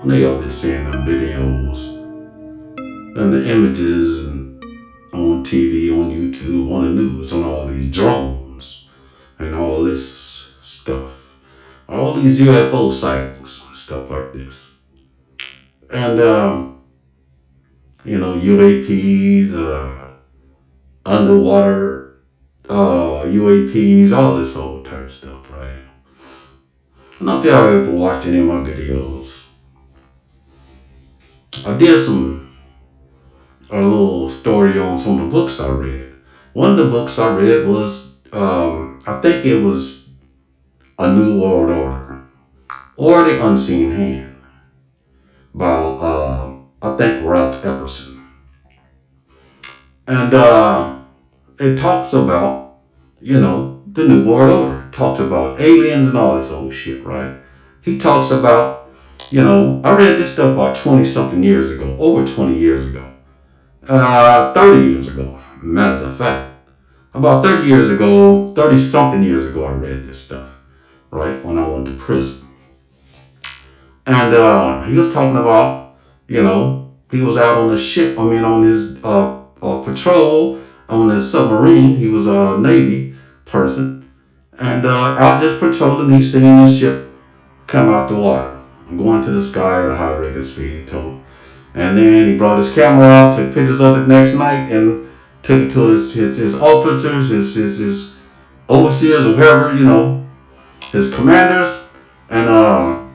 They all been seeing the videos and the images and on TV, on YouTube, on the news, on all these drones and all this stuff. All these UFO sightings, stuff like this. And, UAPs, underwater UAPs, all this old type stuff, right? I don't know if y'all ever watched any of my videos. I did a little story on some of the books I read. One of the books I read was, I think it was A New World Order, or The Unseen Hand, by, I think, Ralph Epperson. And it talks about, the New World Order. It talks about aliens and all this old shit, right? He talks about, I read this stuff about 20-something years ago, over 20 years ago. 30 years ago, matter of fact. About 30 years ago, 30-something years ago, I read this stuff, right, when I went to prison. And he was talking about, he was out on the ship, on his patrol, on his submarine. He was a Navy person. And out just patrolling, he seen the ship come out the water, going to the sky at a high rate of speed, he told him. And then he brought his camera out, took pictures of it next night, and took it to his officers, his overseers, or whoever, his commanders. And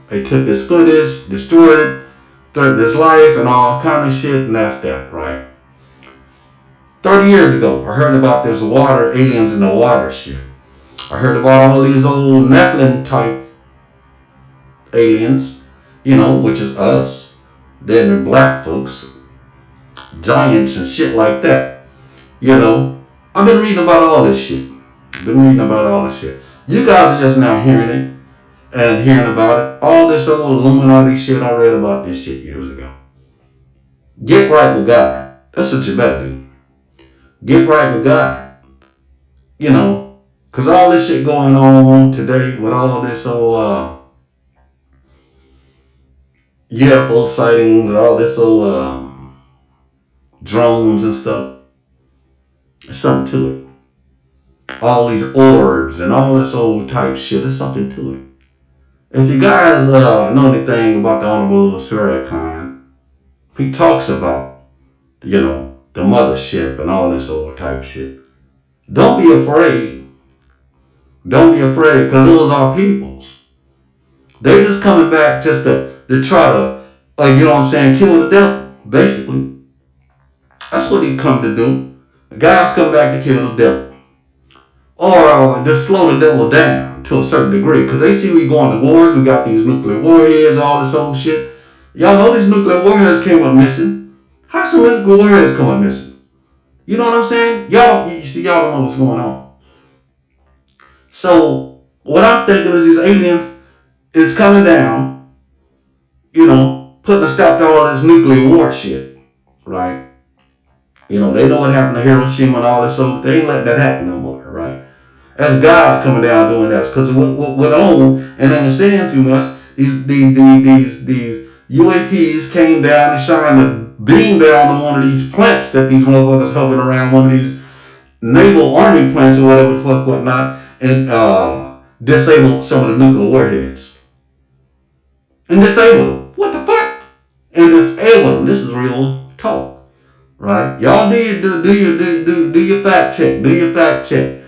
they took his footage, destroyed it, threatened his life, and all kind of shit, and that's that, right? 30 years ago, I heard about this water, aliens in the water shit. I heard about all these old Nephilim type aliens, which is us. Then the black folks, giants and shit like that. I've been reading about all this shit. You guys are just now hearing it and hearing about it. All this old Illuminati shit, I read about this shit years ago. Get right with God. That's what you better do. Get right with God. Because all this shit going on today with all this old UFO sightings, all this old drones and stuff. There's something to it. All these orbs and all this old type shit. There's something to it. If you guys know anything about the Honorable Farrakhan, he talks about, the mothership and all this old type shit. Don't be afraid. Don't be afraid, because those are peoples. They're just coming back just to try to, kill the devil, basically. That's what he come to do. The guys come back to kill the devil. Or just slow the devil down to a certain degree. Because they see we going to wars. We got these nuclear warheads, all this old shit. Y'all know these nuclear warheads came up missing. How some nuclear warheads come up missing? You know what I'm saying? Y'all don't know what's going on. So, what I'm thinking is these aliens is coming down, putting a stop to all this nuclear war shit, right? They know what happened to Hiroshima and all this, so they ain't letting that happen no more, right? That's God coming down doing that. Because what on, and they ain't saying too much, these UAPs came down and shined a beam down on one of these plants that these motherfuckers hovering around, one of these naval army plants or whatever the fuck, whatnot, and disabled some of the nuclear warheads. And disabled them. What the fuck? And disabled them. This is real talk, right? Y'all need to do your fact check. Do your fact check.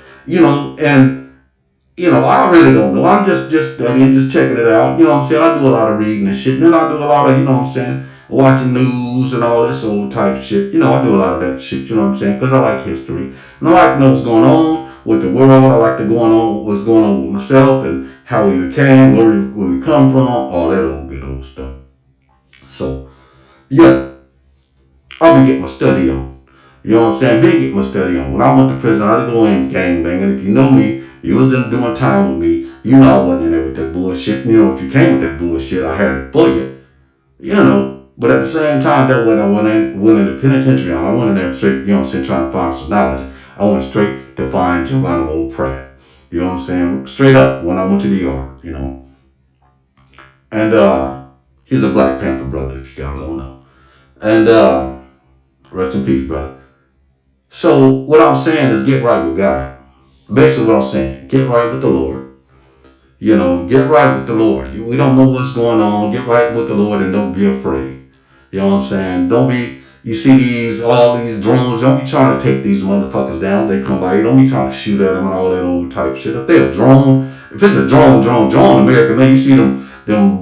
I really don't know. I'm just studying, just checking it out. You know what I'm saying? I do a lot of reading and shit. And then I do a lot of, watching news and all this old type shit. I do a lot of that shit, you know what I'm saying? Because I like history. And I like to know what's going on with the world. I like to what's going on with myself and how we became, where we come from, all that old good old stuff. So, yeah, I've been getting my study on. You know what I'm saying? Been getting my study on. When I went to prison, I didn't go in gangbanging. If you know me, you was in doing time with me. I wasn't in there with that bullshit. If you came with that bullshit, I had it for you. But at the same time, that when I went in the penitentiary, I went in there straight, trying to find some knowledge. I went straight to find Geronimo Pratt. You know what I'm saying? Straight up when I went to the yard, And He's a Black Panther brother, if you guys don't know. And rest in peace, brother. So what I'm saying is get right with God. Basically what I'm saying, get right with the Lord. You know, get right with the Lord. We don't know what's going on. Get right with the Lord and don't be afraid. You know what I'm saying? Don't be, you see all these drones, don't be trying to take these motherfuckers down. They come by, you don't be trying to shoot at them and all that old type shit. If they're a drone, if it's a drone, America, man, you see them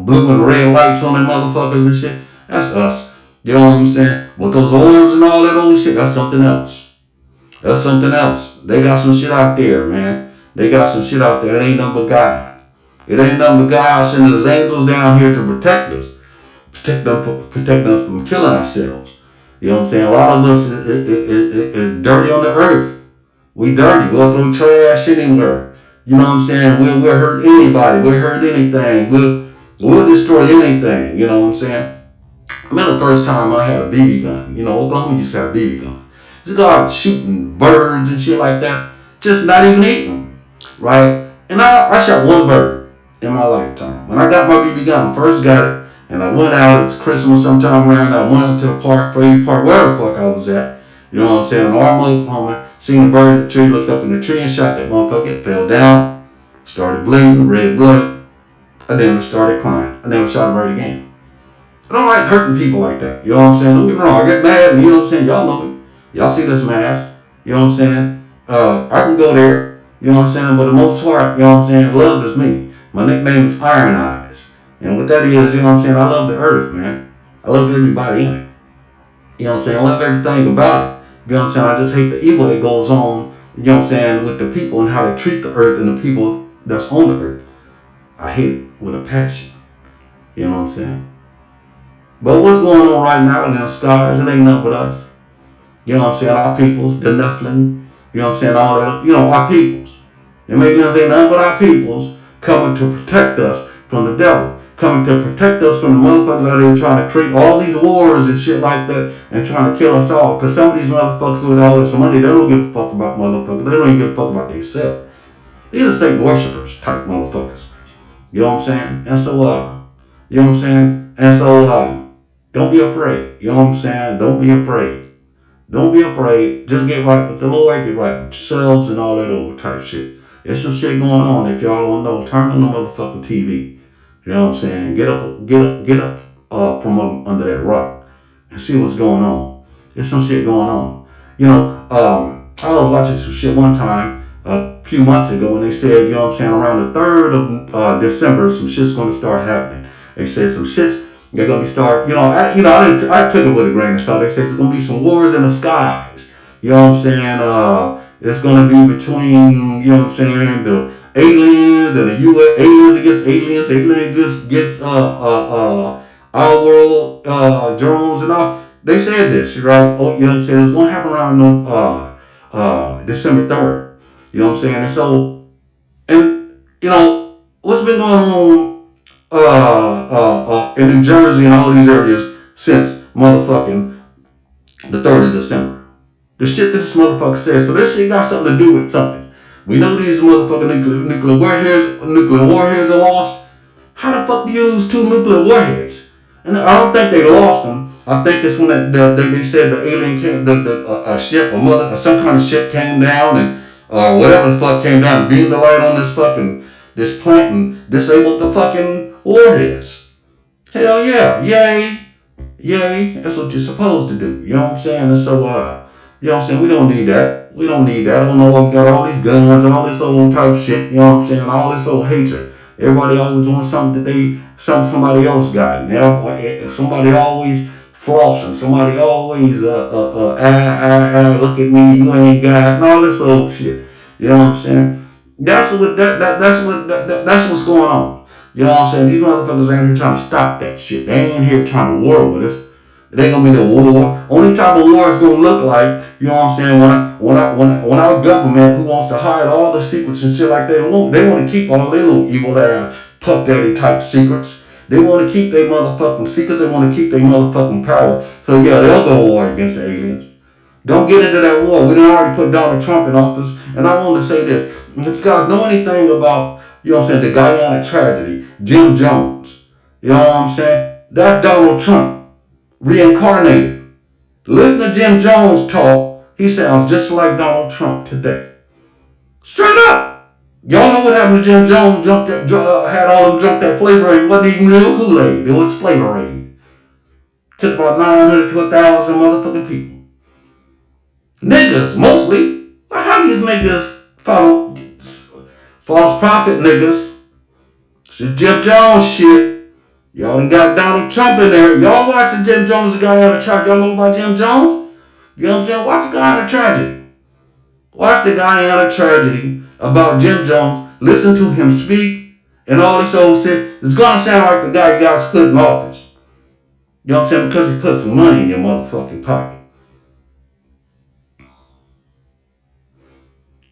blue and red lights on them motherfuckers and shit. That's us. You know what I'm saying? But those orbs and all that old shit, that's something else. That's something else. They got some shit out there, man. They got some shit out there. It ain't nothing but God. It ain't nothing but God sending his angels down here to protect us. Protect us from killing ourselves. You know what I'm saying? A lot of us is dirty on the earth. We dirty. We'll throw trash anywhere. You know what I'm saying? We'll hurt anybody. We'll hurt anything. We'll destroy anything. You know what I'm saying? I remember the first time I had a BB gun. You know, Oklahoma used to have a BB gun. Just go out shooting birds and shit like that. Just not even eating them. Right? And I shot one bird in my lifetime. When I got my BB gun, I first got it. And I went out, it was Christmas sometime around. I went out to the park, Free Park, wherever the fuck I was at. You know what I'm saying? In Armwood, Oklahoma, seen a bird in the tree, looked up in the tree and shot that motherfucker. It fell down, started bleeding, red blood. I never started crying. I never shot a bird again. I don't like hurting people like that. You know what I'm saying? Don't get me wrong. I get mad, and you know what I'm saying? Y'all know me. Y'all see this mask. You know what I'm saying? I can go there. You know what I'm saying? But the most part, you know what I'm saying? Love is me. My nickname is Iron Eyes. And what that is, you know what I'm saying? I love the earth, man. I love everybody in it. You know what I'm saying? I love everything about it. You know what I'm saying? I just hate the evil that goes on, you know what I'm saying, with the people and how they treat the earth and the people that's on the earth. I hate it with a passion. You know what I'm saying? But what's going on right now in the skies, it ain't nothing but us. You know what I'm saying? Our peoples, the Nephilim, you know what I'm saying? All that, you know, our peoples. It makes no sense, nothing but our peoples coming to protect us from the devil. Coming to protect us from the motherfuckers out there trying to create all these wars and shit like that and trying to kill us all. Because some of these motherfuckers with all this money, they don't give a fuck about motherfuckers. They don't even give a fuck about themselves. These are Satan worshipers type motherfuckers. You know what I'm saying? And so, you know what I'm saying? And so, don't be afraid. You know what I'm saying? Don't be afraid. Don't be afraid. Just get right with the Lord. Get right with yourselves and all that old type shit. There's some shit going on. If y'all don't know, turn on the motherfucking TV. You know what I'm saying? Get up from under that rock and see what's going on. There's some shit going on. You know, I was watching some shit one time a few months ago when they said, you know what I'm saying, around the 3rd of December, some shit's going to start happening. They said some shit, they're going to be start, I took it with a grain of salt. They said there's going to be some wars in the skies. You know what I'm saying? It's going to be between, you know what I'm saying, the aliens and the aliens against aliens against our world drones and all. They said this, right? Oh, you know what I'm saying? It's gonna happen around December 3rd. You know what I'm saying? And so, and you know what's been going on in New Jersey and all these areas since motherfucking the 3rd of December. The shit that this motherfucker says. So this shit got something to do with something. We know these motherfucking nuclear warheads are lost. How the fuck do you lose 2 nuclear warheads? And I don't think they lost them. I think it's when they said the alien came, a ship, some kind of ship came down and whatever the fuck came down and beamed the light on this plant and disabled the fucking warheads. Hell yeah, yay. That's what you're supposed to do. You know what I'm saying? And so you know what I'm saying? We don't need that. I don't know why we got all these guns and all this old type of shit. You know what I'm saying? All this old hatred. Everybody always wants something that somebody else got. And somebody always flossing. Somebody always, look at me, you ain't got, and all this old shit. You know what I'm saying? That's what's going on. You know what I'm saying? These motherfuckers ain't here trying to stop that shit. They ain't here trying to war with us. It ain't gonna be no war. Only type of war it's gonna look like, you know what I'm saying, when our government who wants to hide all the secrets and shit like that, they want to keep all their little evil ass puff daddy type secrets. They want to keep their motherfucking secrets. They want to keep their motherfucking power. So yeah, they'll go to war against the aliens. Don't get into that war. We done already put Donald Trump in office. And I want to say this. If you guys know anything about, you know what I'm saying, the Guyana tragedy, Jim Jones. You know what I'm saying? That's Donald Trump, reincarnated. Listen to Jim Jones talk. He sounds just like Donald Trump today. Straight up. Y'all know what happened to Jim Jones? Had all them drunk that flavor aid. It wasn't even real Kool-Aid. It was flavor aid. Killed about 900 to 1,000 motherfucking people. Niggas, mostly. How these niggas follow false prophet niggas? It's Jim Jones shit. Y'all done got Donald Trump in there. Y'all watch the Jim Jones, the guy out of tragedy. Y'all know about Jim Jones? You know what I'm saying? Watch the guy out of tragedy. Watch the guy out of tragedy about Jim Jones. Listen to him speak. And all this old shit. It's gonna sound like the guy you guys put in office. You know what I'm saying? Because he put some money in your motherfucking pocket.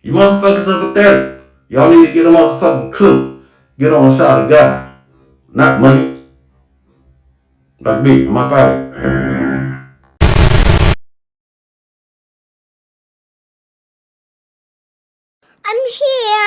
You motherfuckers are pathetic. Y'all need to get a motherfucking clue. Get on the side of God. Not money. Like me. I'm up out of here. I'm here.